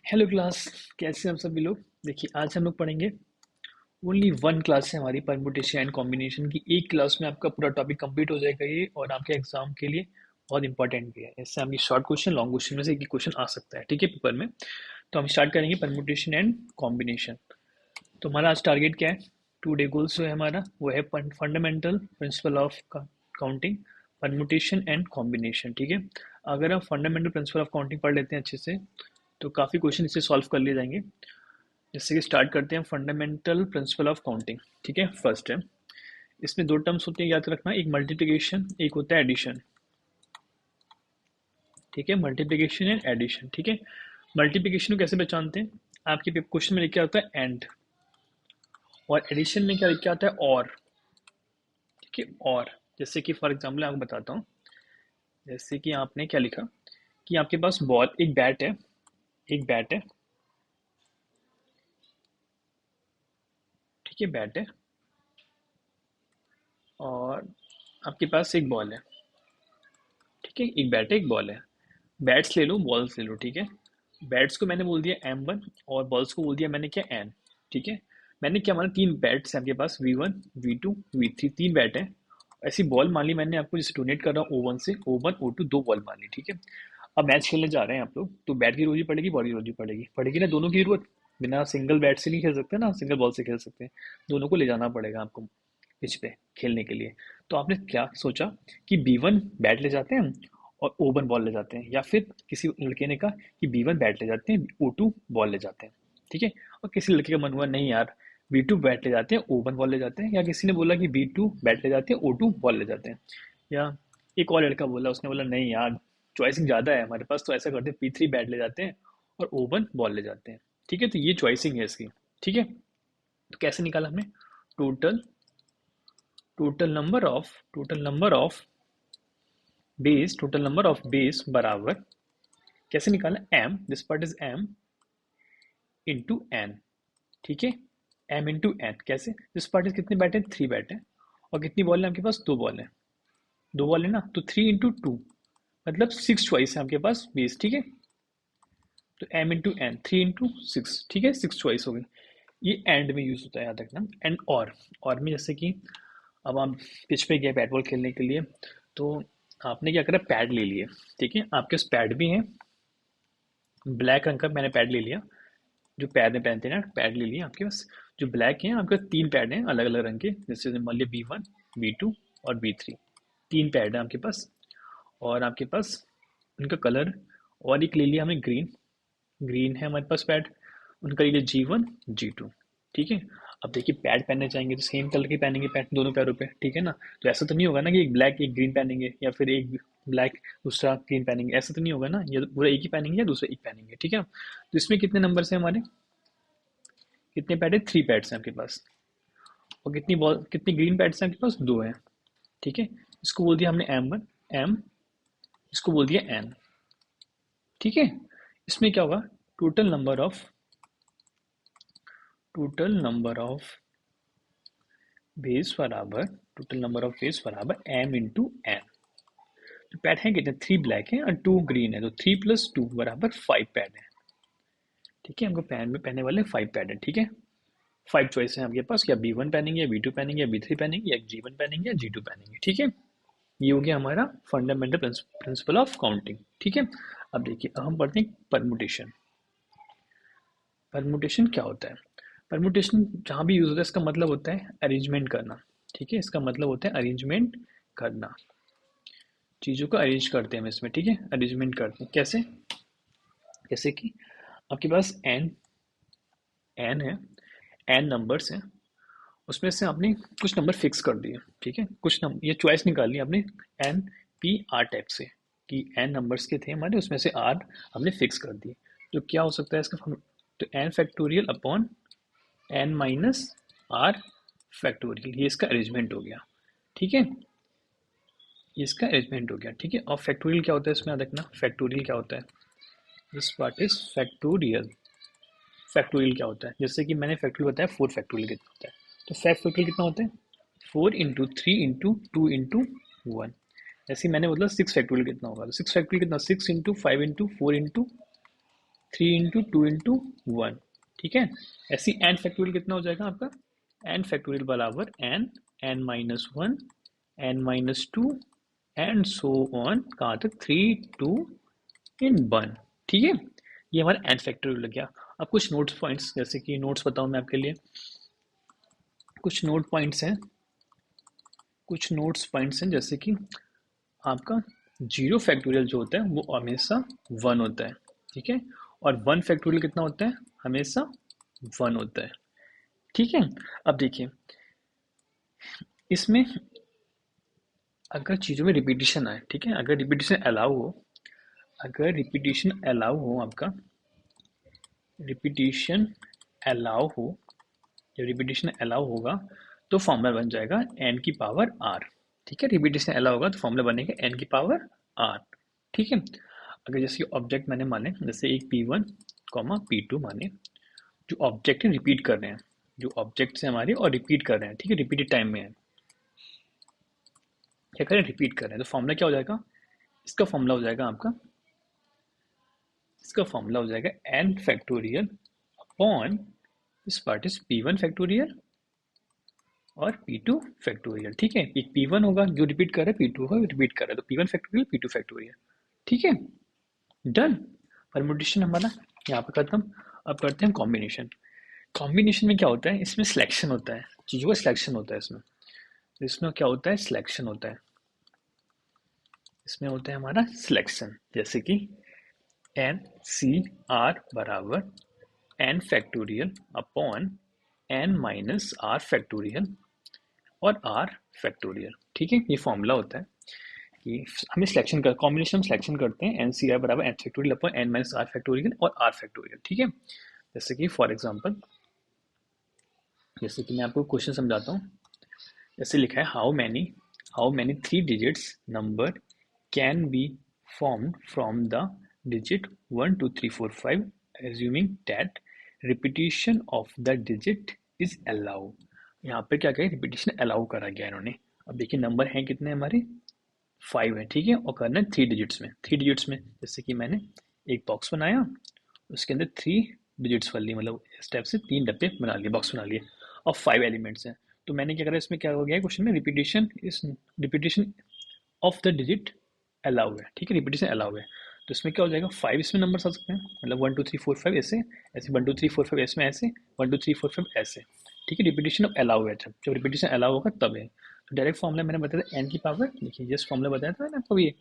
Hello class. कैसे हैं हम सभी लोग। देखिए आज हम लोग पढ़ेंगे ओनली वन क्लास है हमारी परमुटेशन एंड कॉम्बिनेशन की। एक क्लास में आपका पूरा टॉपिक कंप्लीट हो जाएगा ये, और आपके एग्जाम के लिए बहुत इंपॉर्टेंट भी है। इससे आपकी शॉर्ट क्वेश्चन लॉन्ग क्वेश्चन में से एक ही क्वेश्चन आ सकता है, ठीक है, पेपर में। तो हम स्टार्ट करेंगे परमुटेशन एंड कॉम्बिनेशन। तो हमारा आज टारगेट क्या है? 2 डे गोल्स जो है हमारा वो है fundamental principle of counting, permutation and combination, ठीक है। अगर हम फंडामेंटल प्रिंसिपल ऑफ काउंटिंग पढ़ लेते हैं अच्छे से तो काफ़ी क्वेश्चन इससे सॉल्व कर लिए जाएंगे। जैसे कि स्टार्ट करते हैं फंडामेंटल प्रिंसिपल ऑफ काउंटिंग, ठीक है। फर्स्ट है, इसमें दो टर्म्स होते हैं, याद रखना, एक मल्टीप्लिकेशन, एक होता है एडिशन, ठीक है। मल्टीप्लिकेशन एंड एडिशन, ठीक है। मल्टीप्लिकेशन को कैसे पहचानते हैं? आपके क्वेश्चन में लिखा होता है एंड, और एडिशन में क्या लिखा आता है और, ठीक है। और जैसे कि फॉर एग्जाम्पल आपको बताता हूँ। जैसे कि आपने क्या लिखा कि आपके पास बॉल, एक बैट है, एक बैट है, ठीक है, बैट है, और आपके पास एक बॉल है, ठीक है। एक बैट है, एक बॉल है। बैट्स ले लो, बॉल्स ले लो, ठीक है। बैट्स को मैंने बोल दिया M1 और बॉल्स को बोल दिया मैंने क्या N, ठीक है। मैंने क्या माना, तीन बैट्स हैं आपके पास, V1 V2 V3, तीन बैट हैं। ऐसी बॉल मान ली मैंने आपको, जैसे डोनेट कर रहा हूँ O1 से, O1 O2 दो बॉल मान ली, ठीक है। अब मैच खेलने जा रहे हैं आप लोग, तो बैट की जरूरत ही पड़ेगी, बॉल की जरूरत ही पड़ेगी, पड़ेगी ना, दोनों की जरूरत। बिना सिंगल बैट से नहीं खेल सकते ना, सिंगल बॉल से खेल सकते हैं। दोनों को ले जाना पड़ेगा आपको पिच पे खेलने के लिए। तो आपने क्या सोचा कि B1 बैट ले जाते हैं और O1 बॉल ले जाते हैं, या फिर किसी लड़के ने कहा कि B1 बैट ले जाते हैं, O2 बॉल ले जाते हैं, ठीक है। और किसी लड़के का मन हुआ नहीं यार, B2 बैट ले जाते हैं, O1 बॉल ले जाते हैं, या किसी ने बोला कि B2 बैट ले जाते हैं, O2 बॉल ले जाते हैं, या एक और लड़का बोला, उसने बोला नहीं यार, चॉइसिंग ज़्यादा है हमारे पास, तो ऐसा करते हैं P3 बैट ले जाते हैं और O1 बॉल ले जाते हैं, ठीक है। तो ये चॉइसिंग है इसकी, ठीक है। तो कैसे निकाला हमने? Total total number of base, total number of base बराबर, कैसे निकाला, m, this part is m into n, ठीक है। m इंटू n कैसे, दिस पार्ट इज, कितने बैट हैं, 3 बैट हैं, और कितनी बॉल है आपके पास, दो बॉल है, दो बॉल है ना, तो 3 इंटू 2 मतलब 6 चॉइस है आपके पास बेस, ठीक है। तो m इंटू n, 3 इंटू 6, ठीक है, 6 चॉइस हो गई। ये एंड में यूज होता है, याद रखना। एंड और में जैसे कि अब आप पिच पे गए बैट बॉल खेलने के लिए, तो आपने क्या करा, पैड ले लिए, ठीक है। आपके पास पैड भी है, ब्लैक रंग का मैंने पैड ले लिया, जो पैर में पहनते हैं ना, पैड ले लिया आपके पास। जो ब्लैक हैं आपके पास, तीन पैड हैं अलग अलग रंग के, जैसे मान लिया B1 B2 और B3, तीन पैड हैं आपके पास। और आपके पास उनका कलर, और एक ले लिया हमने ग्रीन, ग्रीन है हमारे पास पैड, उनका ले लिया G1 G2, ठीक है। अब देखिए पैड पहनने चाहेंगे तो सेम कलर के पहनेंगे पैड दोनों पैरों पे, ठीक है ना। तो ऐसा तो नहीं होगा ना कि एक ब्लैक एक ग्रीन पहनेंगे, या फिर एक ब्लैक दूसरा ग्रीन पहनेंगे, ऐसा तो नहीं होगा ना, ये तो पूरा एक ही पहनेंगे या दूसरा एक पहनेंगे, ठीक है। तो इसमें कितने नंबर हैं हमारे, कितने पैड है, 3 पैड्स हैं आपके पास। और कितनी बॉल, कितनी ग्रीन पैड्स हैं आपके पास, दो हैं, ठीक है। इसको बोल दिया हमने M1 M, इसको बोल दिया N, ठीक है। इसमें क्या होगा, total number of total number of base बराबर, टोटल नंबर ऑफ बेस बराबर M इंटू N। तो पैड है कितने, 3 ब्लैक है और 2 ग्रीन है, तो 3 प्लस 2 बराबर 5 पैड है, ठीक है। हमको पैन में पहनने वाले 5 पैड है, ठीक है। 5 चॉइस है आपके पास, या B1 पहनेंगे, या B2 पहनेंगे, या B3 पहनेंगे, या G1 पहनेंगे, या G2 पहनेंगे, ठीक है। ये हो गया हमारा फंडामेंटल प्रिंसिपल ऑफ काउंटिंग, ठीक है। अब देखिए, अब हम पढ़ते हैं परमुटेशन। परमुटेशन क्या होता है? परमुटेशन जहाँ भी यूज होता है, इसका मतलब होता है अरेंजमेंट करना, ठीक है। इसका मतलब होता है अरेंजमेंट करना, चीज़ों को अरेंज करते हैं हम इसमें, ठीक है। अरेंजमेंट करते हैं कैसे, जैसे कि आपके पास एन एन है, एन नंबर्स हैं, उसमें से आपने कुछ नंबर फिक्स कर दिए, ठीक है। कुछ नंबर, ये चॉइस निकाल ली आपने N P R टाइप से, कि एन नंबर्स के थे हमारे, उसमें से आर हमने फिक्स कर दिए। तो क्या हो सकता है इसका, तो n factorial upon n minus r factorial, ये इसका अरेंजमेंट हो गया, ठीक है। ये इसका अरेंजमेंट हो गया, ठीक है। और फैक्टोरियल क्या होता है इसमें याद रखना, फैक्टोरियल क्या होता है, this part is factorial. Factorial क्या होता है, जैसे कि मैंने फैक्टोरियल बताया, 4 फैक्टोरियल कितना होता है, तो फैक्टोरियल कितना होता है, 4 इंटू 3 इंटू 2 इंटू 1। जैसे मैंने बोला 6 फैक्टोरियल कितना होगा, तो 6 फैक्टोरियल कितना, 6 into 5 into 4 into 3 into 2 into 1, ठीक है। ऐसी एन फैक्टोरियल कितना हो जाएगा आपका, एन फैक्टोरियल बराबर n, n minus 1, n minus 2 and so on, कहाँ तक 3 2 इन 1, ठीक है। ये हमारा एन फैक्टोरियल लग गया। अब कुछ नोट्स पॉइंट्स, जैसे कि नोट्स बताऊँ मैं आपके लिए, कुछ नोट पॉइंट्स हैं, कुछ नोट्स पॉइंट्स हैं, जैसे कि आपका जीरो फैक्टोरियल जो होता है वो हमेशा 1 होता है, ठीक है। और 1 फैक्टोरियल कितना होता है, हमेशा 1 होता है, ठीक है। अब देखिए इसमें अगर चीज़ों में रिपीटिशन आए, ठीक है, अगर रिपीटिशन अलाउ हो, अगर रिपीटिशन अलाउ हो आपका, रिपीटिशन अलाउ हो, जब रिपीटिशन अलाउ होगा तो फॉर्मूला बन जाएगा n की पावर r, ठीक है। रिपीटिशन अलाउ होगा तो फॉर्मूला बनेगा n की पावर r, ठीक है। अगर जैसे ऑब्जेक्ट मैंने माने, जैसे एक p1 कॉमा p2 माने, जो ऑब्जेक्ट है रिपीट कर रहे हैं, जो ऑब्जेक्ट है हमारे और रिपीट कर रहे हैं, ठीक है, रिपीटेड टाइम में है, क्या करें, रिपीट कर रहे हैं, तो फॉर्मूला क्या हो जाएगा, इसका फॉर्मूला हो जाएगा आपका, इसका फॉर्मूला हो जाएगा n factorial upon this part is p1 factorial और p2 फैक्टोरियल, ठीक है। एक p1 होगा जो रिपीट कर रहा है, p2 होगा रिपीट कर रहा है, तो p1 फैक्टोरियल p2 फैक्टोरियल, ठीक है, डन। परमुटेशन हमारा यहाँ पे खत्म। अब करते हैं कॉम्बिनेशन। कॉम्बिनेशन में क्या होता है, इसमें सिलेक्शन होता है, चीज़ों का सिलेक्शन होता है इसमें, तो इसमें क्या होता है, सिलेक्शन होता है, इसमें होता है हमारा सिलेक्शन, जैसे कि एन सी आर बराबर n factorial upon n minus r factorial और आर फैक्टोरियल, ठीक है। ये फॉर्मूला होता है कि हमें सिलेक्शन कर, कॉम्बिनेशन में सिलेक्शन करते हैं, एन सी आर बराबर n factorial upon n minus r factorial और आर फैक्टोरियल, ठीक है। जैसे कि फॉर एग्जांपल, जैसे कि मैं आपको क्वेश्चन समझाता हूँ, जैसे लिखा है how many 3 digits number can be formed from the digit 1 2 3 4 5 assuming that repetition of the digit is allowed। यहाँ पे क्या कहें, रिपीटिशन अलाउ करा गया इन्होंने। अब देखिए नंबर हैं कितने हमारे, 5 है, ठीक है, और करना है 3 डिजिट्स में, 3 डिजिट्स में जैसे कि मैंने एक बॉक्स बनाया, उसके अंदर 3 डिजिट्स भर लिए, मतलब इस टाइप से 3 डब्बे बना लिए, बॉक्स बना लिए, और 5 एलिमेंट्स हैं। तो मैंने क्या करा, इसमें क्या हो गया क्वेश्चन में, repetition of the digit allow है, ठीक है, रिपीटिशन अलाउ है। तो इसमें क्या हो जाएगा, 5 इसमें नंबर आ सकते हैं, मतलब 1 2 3 4 5 ऐसे ऐसे, 1 2 3 4 5 इसमें ऐसे, 1 2 3 4 5 ऐसे, ठीक है। रिपीटिशन अलाउ है, जब रिपीटिशन अलाउ होगा तब है। तो डायरेक्ट फॉर्मूला मैंने बताया था एन की पावर, देखिए जस्ट फॉर्मूला बताया था ना आपको, ये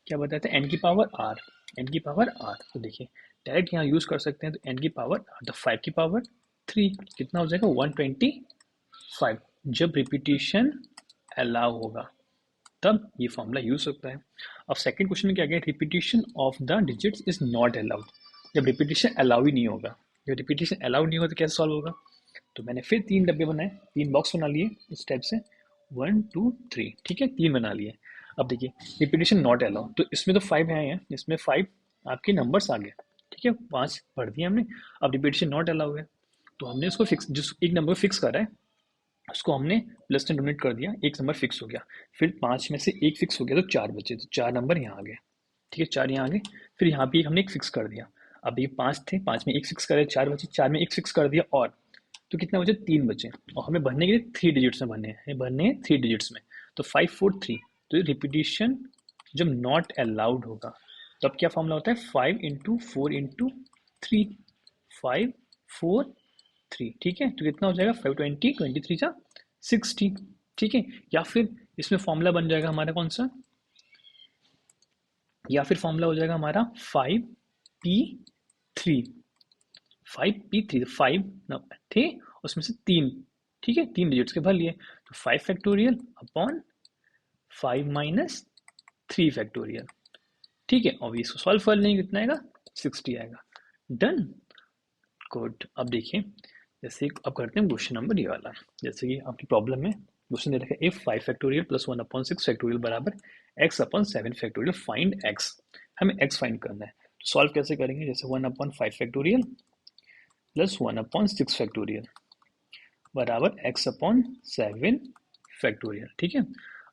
क्या बताया था, एन की पावर आर, एन की पावर आर। तो देखिए डायरेक्ट यहाँ यूज़ कर सकते हैं, तो एन की पावर आर, तो 5 की पावर 3 कितना हो जाएगा, 125, जब रिपीटिशन अलाउ होगा तब ये फॉर्मूला यूज होता है। अब सेकंड क्वेश्चन में क्या गया, repetition of the digits is not allowed, जब रिपीटिशन अलाउ ही नहीं होगा, जब रिपीटिशन अलाउ नहीं होगा तो कैसे सॉल्व होगा। तो मैंने फिर 3 डब्बे बनाए, 3 बॉक्स बना लिए इस टाइप से, 1 2 3, ठीक है, 3 बना लिए। अब देखिए रिपीटिशन नॉट अलाउ, तो इसमें तो 5 हैं, इसमें 5 आपके नंबर्स आ गए, ठीक है, 5 पढ़ दिए हमने। अब रिपीटिशन नॉट अलाउ है, तो हमने उसको फिक्स, जिस एक नंबर फिक्स करा है उसको हमने प्लस में डोनेट कर दिया, एक नंबर फिक्स हो गया, फिर 5 में से एक फिक्स हो गया, तो 4 बचे, तो 4 नंबर यहाँ आ गए, ठीक है, 4 यहाँ आ गए। फिर यहाँ भी हमने एक फिक्स कर दिया, अब ये 5 थे, 5 में एक फिक्स करे, 4 बचे, 4 में एक फिक्स कर दिया, और तो कितना बचे, 3 बचे, और हमें भरने के लिए 3 डिजिट्स में भरने हैं 3 डिजिट्स में, तो 5 4 3। तो रिपीटिशन जब नॉट अलाउड होगा तब क्या फॉर्मूला होता है, 5 इंटू 4 इंटू 3, 5 4 3, ठीक है। तो कितना हो जाएगा, 520, 23 जा 60, ठीक है। या फिर इसमें फॉर्मूला बन जाएगा हमारा कौन सा, या फिर फॉर्मूला हो जाएगा हमारा 5p3, 5p3, 5 थे उसमें से 3, ठीक है, 3 डिजिट्स के भर लिए, तो 5 फैक्टोरियल अपॉन 5 माइनस 3 फैक्टोरियल, ठीक है। और इसको सॉल्व कर लेंगे, कितना आएगा, 60 आएगा, डन, गुड। अब देखिए जैसे अब करते हैं क्वेश्चन नंबर ये वाला, जैसे कि आपकी प्रॉब्लम में क्वेश्चन दे रखा है, if 5 factorial plus 1 upon 6 factorial बराबर x upon 7 factorial, find x। हमें x फाइंड करना है, तो सॉल्व कैसे करेंगे, जैसे 1 upon 5 factorial plus 1 upon 6 factorial बराबर x अपॉन 7 फैक्टोरियल, ठीक है।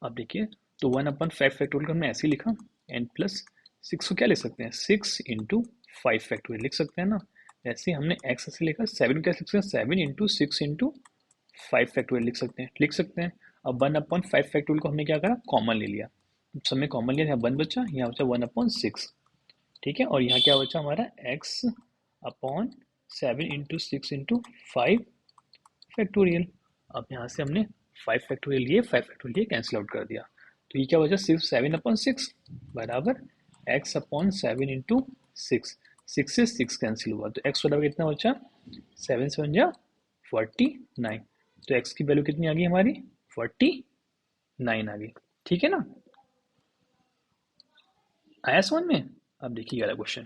अब देखिए तो 1 अपॉन 5 फैक्टोरियल को हमने ऐसे ही लिखा, एन प्लस 6 को क्या ले सकते हैं, 6 इंटू 5 फैक्टोरियल लिख सकते हैं ना। जैसे हमने x से लेकर 7 कैसे लिख सकते हैं, 7 इंटू 6 इंटू 5 फैक्टोरियल लिख सकते हैं। अब 1/5 फैक्टोरियल को हमने क्या करा, कॉमन ले लिया। सब में कॉमन लिया, यहाँ 1 बचा, यहाँ बचा 1/6। ठीक है, और यहाँ क्या बचा हमारा x/7 इंटू 6 इंटू 5 फैक्टोरियल। अब यहाँ से हमने 5 फैक्टोरियल लिए, 5 फैक्टोरियल लिए, कैंसिल आउट कर दिया। तो ये क्या बचा, सिर्फ 7/6 बराबर x/7 इंटू 6। 6 से 6 कैंसिल हुआ तो x बराबर कितना बचा, 7 7 जा 49। तो x की वैल्यू कितनी आ गई हमारी, 49 आ गई। ठीक है ना, आया समझ में। अब देखिए अगला question,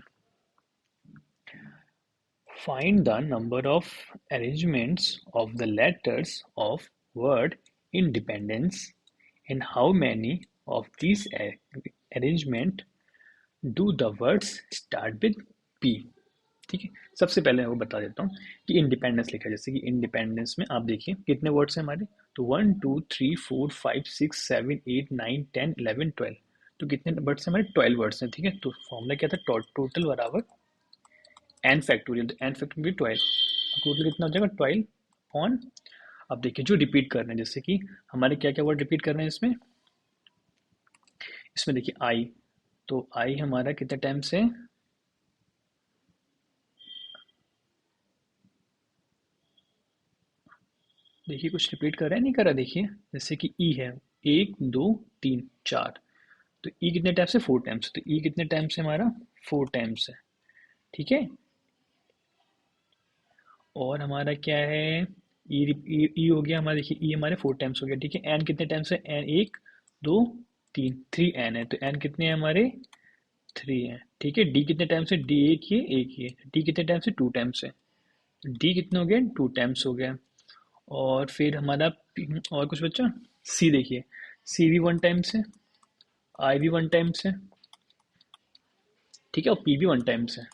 find the number of arrangements of the letters of word independence and how many of these arrangement do the words start with P। ठीक है, सबसे पहले मैं वो बता देता हूँ कि इंडिपेंडेंस लिखा है। जैसे कि इंडिपेंडेंस में आप देखिए कितने वर्ड्स हैं हमारे, तो 1 2 3 4 5 6 7 8 9 10 11 12। तो कितने वर्ड्स हैं हमारे, 12 वर्ड्स हैं। ठीक है, तो फॉर्मूला क्या था, टोटल बराबर एन फैक्टोरियल, तो एन फैक्टोरियल 12, टोटल कितना हो जाएगा 12 ऑन। अब देखिए जो रिपीट कर रहे हैं, जैसे कि हमारे क्या क्या वर्ड रिपीट कर रहे हैं इसमें, इसमें देखिए आई, तो आई हमारा कितने टाइम से, देखिए कुछ रिपीट कर रहा है नहीं कर रहा, देखिए जैसे कि ई है 1 2 3 4, तो ई कितने टाइम से, 4 टाइम्स, तो ई कितने टाइम से हमारा 4 टाइम्स है। ठीक है, और हमारा क्या है, ई हो गया हमारा, देखिए ई हमारे 4 टाइम्स हो गया। ठीक है, एन कितने टाइम्स है, एन 1 2 3, 3 एन है, तो एन कितने हैं हमारे 3 हैं। ठीक है, डी कितने टाइम्स है, डी एक ही है, डी कितने टाइम्स है 2 टाइम्स है, डी कितने हो गए 2 टाइम्स हो गया। और फिर हमारा और कुछ बच्चा, सी देखिए, सी भी 1 टाइम्स है, आई भी 1 टाइम्स है। ठीक है, और पी भी 1 टाइम्स है।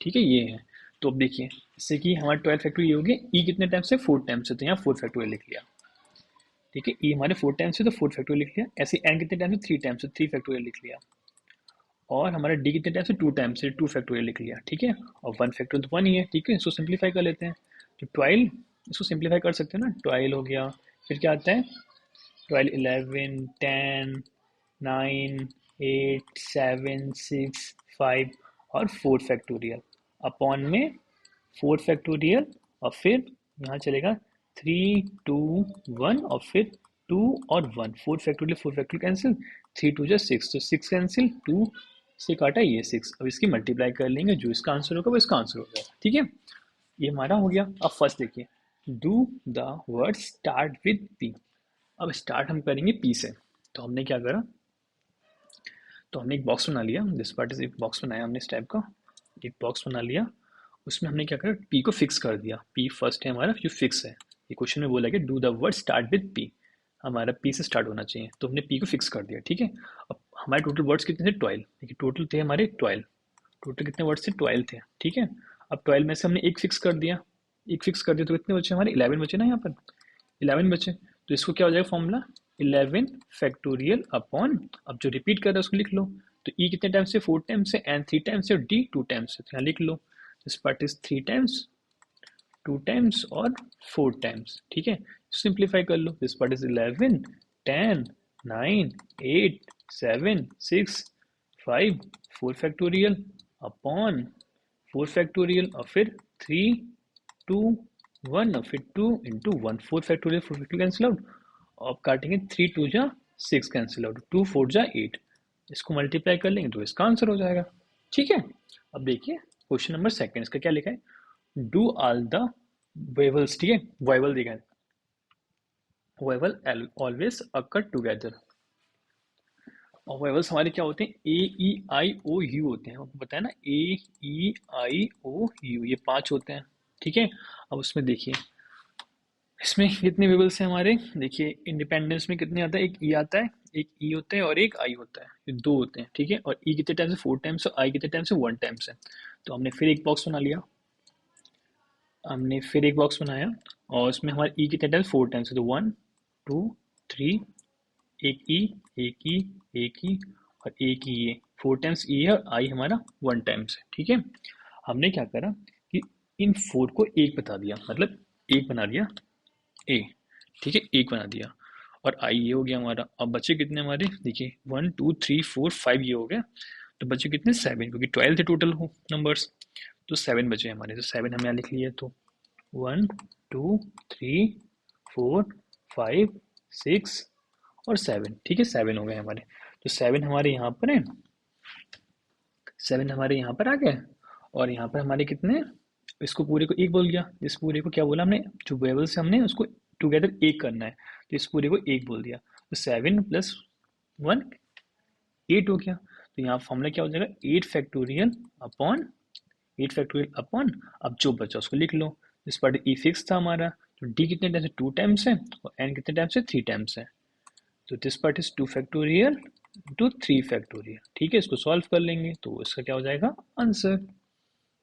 ठीक है, ये है। तो अब देखिए जैसे कि हमारा 12 फैक्टोरियल ये हो गया, ई कितने टाइम्स है 4 टाइम्स है, तो यहाँ 4 फैक्टोरियल लिख लिया। ठीक है, ई हमारे 4 टाइम्स है तो 4 फैक्टोरियल लिख लिया। ऐसे एन कितने टाइम्स है 3 टाइम्स है, 3 फैक्टोरियल लिख लिया। और हमारा डी कितने टाइम्स है 2 टाइम्स है, 2 फैक्टोरियल लिख लिया। ठीक है, और 1 फैक्टोरियल तो 1 ही है। ठीक है, इसको सिंप्लीफाई कर लेते हैं, तो 12, इसको सिंप्लीफाई कर सकते हैं ना, 12 हो गया, फिर क्या आता है 12 11 10 9 8 7 6 5 और 4 फैक्टोरियल अपॉन में 4 फैक्टोरियल, और फिर यहाँ चलेगा 3 2 1, और फिर 2 और 1, 4 फैक्टोरियल कैंसिल, 3 2 जा 6, तो 6 कैंसिल, 2 से काटा ये 6। अब इसकी मल्टीप्लाई कर लेंगे, जो इसका आंसर होगा वो इसका आंसर हो जाएगा। ठीक है, ये हमारा हो गया। अब फर्स्ट देखिए, do the word start with P. अब स्टार्ट हम करेंगे पी से, तो हमने क्या करा, तो हमने एक बॉक्स बना लिया, दिस पार्ट इज एक बॉक्स बनाया हमने इस टाइप का, एक बॉक्स बना लिया। उसमें हमने क्या करा, पी को फिक्स कर दिया, पी फर्स्ट है हमारा जो फिक्स है। ये क्वेश्चन में बोला गया do the word start with P, हमारा पी से स्टार्ट होना चाहिए, तो हमने पी को फिक्स कर दिया। ठीक है, अब हमारे टोटल वर्ड्स कितने थे 12, देखिए टोटल थे हमारे 12, टोटल कितने वर्ड्स थे 12 थे। ठीक है, अब 12 में से हमने एक फिक्स कर दिया, एक फिक्स कर दिया तो कितने बचे हमारे 11 बचे ना, यहाँ पर 11 बचे। तो इसको क्या हो जाएगा फॉर्मूला 11 फैक्टोरियल अपॉन, अब जो रिपीट कर रहा है उसको लिख लो, तो ई कितने टाइम्स से 4 टाइम्स से, एन 3 टाइम्स से, और डी 2 टाइम्स से, तो यहाँ लिख लो this part is 3 times 2 times और 4 टाइम्स। ठीक है, सिंप्लीफाई कर लो, this part is 11 10 9 8 7 6 5 4 factorial upon 4 factorial, और फिर 3 2 1, और फिर 2 into 1, 4 factorial, 4 factorial cancel out, और काटेंगे 3 2 जा 6 कैंसिल आउट, 2 4 जा 8, इसको मल्टीप्लाई कर लेंगे तो इसका आंसर हो जाएगा। ठीक है, अब देखिए क्वेश्चन नंबर सेकंड, इसका क्या लिखा है, डू ऑल द वेवल्स। ठीक है, वाइवल देखा है, वाइवल ऑलवेज अकर टुगेदर, और वाइवल्स हमारे क्या होते हैं, ए ई आई ओ यू होते हैं, आपको पता है ना, ए ई आई ओ यू, ये 5 होते हैं। ठीक है, अब उसमें देखिए इसमें कितने वेवल्स हैं हमारे, देखिए इंडिपेंडेंस में कितने आता है, एक ई आता है, एक ई होता है और एक आई होता है, ये 2 होते हैं। ठीक है, और ई कितने टाइम से 4 टाइम्स है, आई कितने टाइम से 1 टाइम्स है। तो हमने फिर एक बॉक्स बना लिया, हमने फिर एक बॉक्स बनाया, और उसमें हमारे ई कितने टाइम्स 4 टाइम्स है, तो 1 2 3, एक ई एक ई एक ई और एक ही ये 4 टाइम्स ई है और आई हमारा 1 टाइम्स है, ठीक है। हमने क्या करा कि इन 4 को एक बता दिया, मतलब एक बना दिया ए, ठीक है, एक बना दिया। और आई ये हो गया हमारा। अब बचे कितने हमारे, देखिए 1 2 3 4 5 ये हो गया, तो बचे कितने 7, क्योंकि 12 थे टोटल हो नंबर्स, तो 7 बचे हमारे, तो 7 हमने यहाँ लिख लिया। तो 1 2 3 4 5 6 और 7, ठीक है, 7 हो गए हमारे। तो 7 हमारे यहाँ पर है, 7 हमारे यहाँ पर आ गए। और यहाँ पर हमारे कितने, इसको पूरे को एक बोल गया, इस पूरे को क्या बोला हमने, जो वेरिएबल से हमने उसको टुगेदर एक करना है, तो इस पूरे को एक बोल दिया। तो 7 + 1 8 हो गया। तो यहाँ फॉर्मूला क्या हो जाएगा, 8 फैक्टोरियल अपॉन 8 फैक्टोरियल अपॉन, अब जो बचा उसको लिख लो। इस पर ई फिक्स था हमारा, तो डी कितने टाइम्स है, 2 टाइम्स है, और एन कितने टाइम्स है, 3 टाइम्स है। तो this part is 2 factorial two 3 factorial, ठीक है। इसको सॉल्व कर लेंगे तो इसका क्या हो जाएगा, आंसर,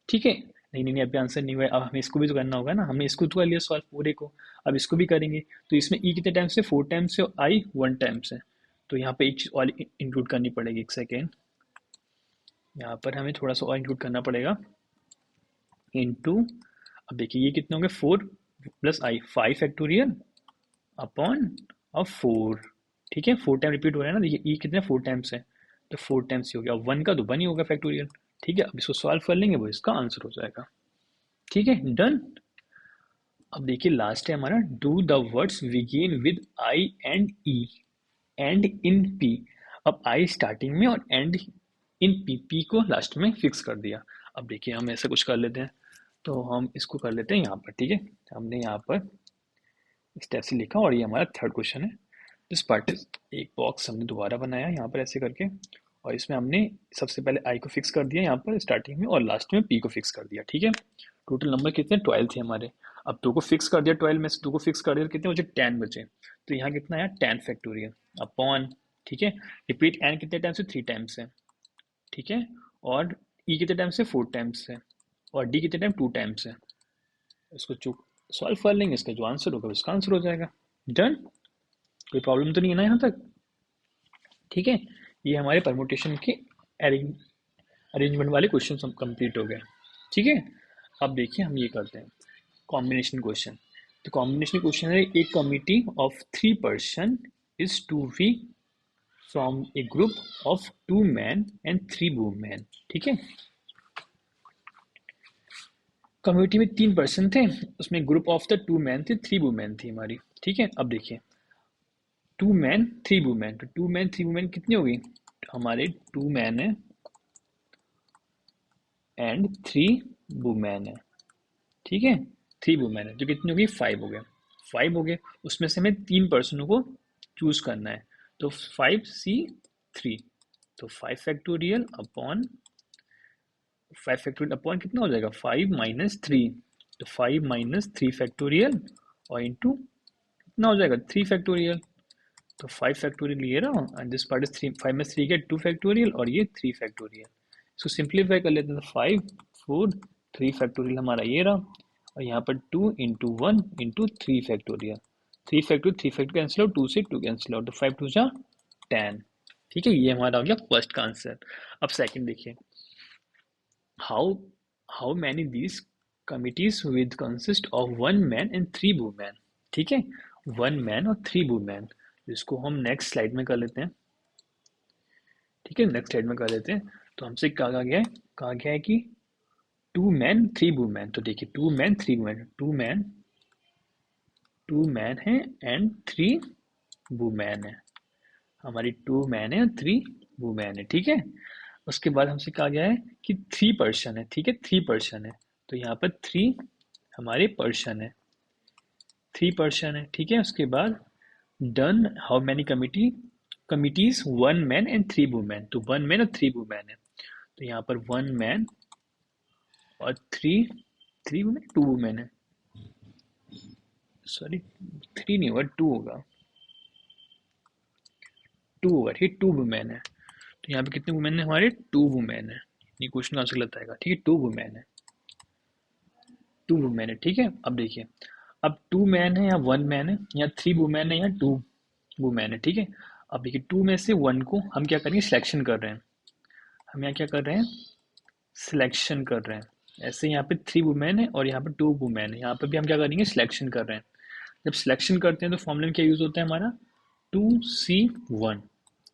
ठीक है। नहीं नहीं नहीं, अभी आंसर नहीं हुआ है, अब हमें इसको भी तो करना होगा ना, हमने इसको तो कर लिया सॉल्व पूरे को, अब इसको भी करेंगे। तो इसमें ई कितने टाइम्स है, 4 टाइम्स है, और आई 1 टाइम्स है। तो यहाँ पे एक चीज़ और इंक्लूड करनी पड़ेगी, एक सेकेंड, यहाँ पर हमें थोड़ा सा और इंक्लूड करना पड़ेगा, इनटू, अब देखिए ये कितने होंगे, 4 + आई 5 फैक्टोरियल अपॉन अब 4, ठीक है, 4 टाइम रिपीट हो रहा है ना, देखिए ई कितने 4 टाइम्स है, तो 4 टाइम्स ही हो गया, अब 1 का तो 1 ही होगा फैक्टोरियल, ठीक है। अब इसको सॉल्व कर लेंगे, वो इसका आंसर हो जाएगा, ठीक है, डन। अब देखिए लास्ट है हमारा, do the words begin with I and E and in P. अब आई स्टार्टिंग में और एंड इन पी, पी को लास्ट में फिक्स कर दिया। अब देखिए हम ऐसा कुछ कर लेते हैं, तो हम इसको कर लेते हैं यहाँ पर, ठीक है। हमने यहाँ पर स्टेप से लिखा, और ये हमारा थर्ड क्वेश्चन है। दिस पार्ट इज, एक बॉक्स हमने दोबारा बनाया यहाँ पर ऐसे करके, और इसमें हमने सबसे पहले आई को फिक्स कर दिया यहाँ पर स्टार्टिंग में, और लास्ट में पी को फिक्स कर दिया, ठीक है। टोटल नंबर कितने, 12 थे हमारे। अब 2 को फिक्स कर दिया, 12 में से 2 को फिक्स कर दिया, कितने बचे, 10 बचे। तो यहाँ कितना आया, 10 फैक्टोरियल अपॉन, ठीक है, रिपीट एन कितने टाइम्स है, 3 टाइम्स है, ठीक है, और ई कितने टाइम्स है, 4 टाइम्स है, और डी कितने टाइम, 2 टाइम्स है। इसको चुप सॉल्व कर लेंगे, इसका जो आंसर होगा उसका आंसर हो जाएगा, डन। कोई प्रॉब्लम तो नहीं है ना यहाँ तक, ठीक है। ये हमारे परमुटेशन के अरेंजमेंट वाले क्वेश्चन कंप्लीट हो गए, ठीक है। अब देखिए हम ये करते हैं कॉम्बिनेशन क्वेश्चन। तो कॉम्बिनेशन क्वेश्चन है, एक committee of 3 person is to be from a group of 2 man and 3 women, ठीक है। कम्युनिटी में 3 पर्सन थे, उसमें ग्रुप ऑफ द 2 मैन थे, 3 वुमेन थी हमारी, ठीक है। अब देखिए 2 मैन 3 वुमेन, तो 2 मैन 3 वुमेन कितनी हो गई, हमारे 2 मैन है एंड 3 वुमेन है, ठीक है। 3 वुमेन है, जो कितनी हो गई, 5 हो गए, 5 हो गए। उसमें से हमें 3 पर्सनों को चूज करना है, तो 5C3, तो 5 फैक्टोरियल अपॉन 5 फैक्टोरियल अपॉन कितना हो जाएगा, 5 - 3, तो 5 - 3 फैक्टोरियल, और इंटू कितना हो जाएगा, 3 फैक्टोरियल। तो 5 फैक्टोरियल ये रहा, एंड दिस पार्ट इज 3, 5 में 3 के 2 फैक्टोरियल, और ये 3 फैक्टोरियल। इसको सिंप्लीफाई कर लेते हैं, 5 4 3 फैक्टोरियल हमारा ये रहा, और यहाँ पर 2 × 1 × 3 factorial, 3 factorial 3 factorial cancel out, 2 से 2 कैंसिल आउट, तो 5 2 जा 10, ठीक है। ये हमारा हो गया फर्स्ट का आंसर। अब सेकंड देखिए, how how many these committees with consist of 1 man and 3 women, ठीक है, 1 मैन और 3 वुमेन। इसको हम नेक्स्ट स्लाइड में कर लेते हैं, ठीक है, नेक्स्ट स्लाइड में कर लेते हैं। तो हमसे कहा गया है कि 2 मैन 3 वुमेन, तो देखिए 2 मैन 3 वुमेन, 2 मैन है एंड 3 वुमेन है, हमारी 2 मैन है और 3 वुमेन है, ठीक है। उसके बाद हमसे कहा गया है कि 3 पर्सन है, ठीक है, 3 पर्सन है, तो यहाँ पर 3 हमारे पर्सन है, 3 पर्सन है, ठीक है। उसके बाद done how many committees 1 man and 3 women, तो 1 मैन और 3 वुमेन है, तो यहाँ पर 1 मैन और 3 वुमेन, 2 वुमेन है, सॉरी 3 नहीं होगा, 2 होगा, 2 होगा, ठीक है, 2 वुमेन है। तो यहाँ पे कितने वुमेन है हमारे, 2 वुमेन है, ये क्वेश्चन का आंसर गलत आएगा, ठीक है, 2 वुमेन है, 2 वुमेन है, ठीक है। अब देखिए, अब 2 मैन है या 1 मैन है या 3 वुमेन है या 2 वुमेन है, ठीक है। अब देखिए 2 में से 1 को हम क्या करेंगे, सिलेक्शन कर रहे हैं, हम यहाँ क्या कर रहे हैं, सिलेक्शन कर रहे हैं। ऐसे यहाँ पे 3 वुमेन है और यहाँ पे 2 वुमेन है, यहाँ पे भी हम क्या करेंगे, सिलेक्शन कर रहे हैं। जब सिलेक्शन करते हैं तो फॉर्मूले में क्या यूज होता है हमारा, 2C1।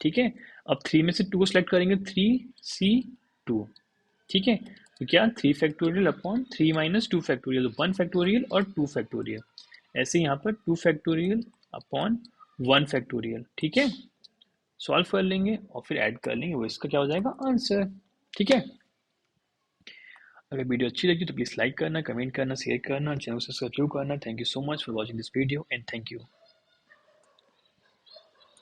ठीक है, अब 3 में से 2 को सिलेक्ट करेंगे, 3C2। ठीक है, तो क्या 3 factorial upon 3 minus 2 factorial, 1 factorial और 2 फैक्टोरियल। ऐसे यहाँ पर 2 फैक्टोरियल अपॉन 1 फैक्टोरियल। ठीक है, सॉल्व कर लेंगे और फिर ऐड कर लेंगे, वो इसका क्या हो जाएगा, आंसर। ठीक है, अगर वीडियो अच्छी लगी तो प्लीज़ लाइक करना, कमेंट करना, शेयर करना, चैनल को सब्सक्राइब करना। Thank you so much for watching this video and thank you.